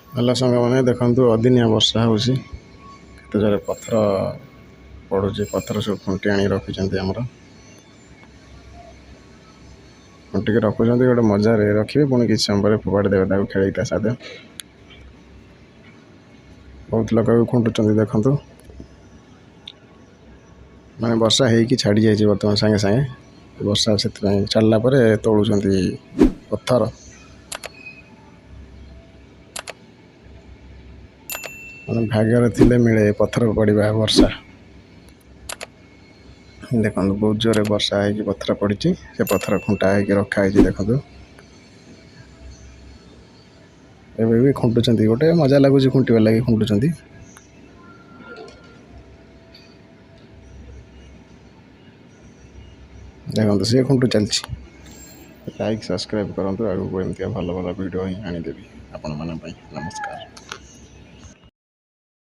ହେଲା ସାଙ୍ଗମାନେ ଦେଖନ୍ତୁ ଅଦିନିଆ ବର୍ଷା ହେଉଛି କେତେ ଜୋରେ ପଥର ପଡ଼ୁଛି। ପଥର ସବୁ ଖୁଣ୍ଟି ଆଣି ରଖିଛନ୍ତି ଆମର ଖୁଣ୍ଟିକି ରଖୁଛନ୍ତି ଗୋଟେ ମଜାରେ ରଖିବେ ପୁଣି କିଛି ସମୟ ପରେ ଫୋପାଡ଼ି ଦେବେ ତାକୁ ଖେଳିକି ତା ସାଥେ। ବହୁତ ଲୋକ ବି ଖୁଣ୍ଟୁଛନ୍ତି ଦେଖନ୍ତୁ ମାନେ ବର୍ଷା ହେଇକି ଛାଡ଼ି ଯାଇଛି ବର୍ତ୍ତମାନ ସାଙ୍ଗେ ସାଙ୍ଗେ ବର୍ଷା ସେଥିପାଇଁ ଛାଡ଼ିଲା ପରେ ତୋଳୁଛନ୍ତି ପଥର। ମାନେ ଭାଗ୍ୟରେ ଥିଲେ ମିଳେ ପଥର ପଡ଼ିବା ବର୍ଷା। ଦେଖନ୍ତୁ ବହୁତ ଜୋରେ ବର୍ଷା ହେଇକି ପଥର ପଡ଼ିଛି ସେ ପଥର ଖୁଣ୍ଟା ହେଇକି ରଖା ହେଇଛି ଦେଖନ୍ତୁ। ଏବେ ବି ଖୁଣ୍ଟୁଛନ୍ତି ଗୋଟେ ମଜା ଲାଗୁଛି ଖୁଣ୍ଟିବା ଲାଗି ଖୁଣ୍ଟୁଛନ୍ତି। ଦେଖନ୍ତୁ ସିଏ ଖୁଣ୍ଟୁ ଚାଲିଛି। ଲାଇକ୍ ସବସ୍କ୍ରାଇବ୍ କରନ୍ତୁ ଆଗକୁ ଏମିତିଆ ଭଲ ଭଲ ଭିଡ଼ିଓ ହିଁ ଆଣିଦେବି ଆପଣମାନଙ୍କ ପାଇଁ। ନମସ୍କାର।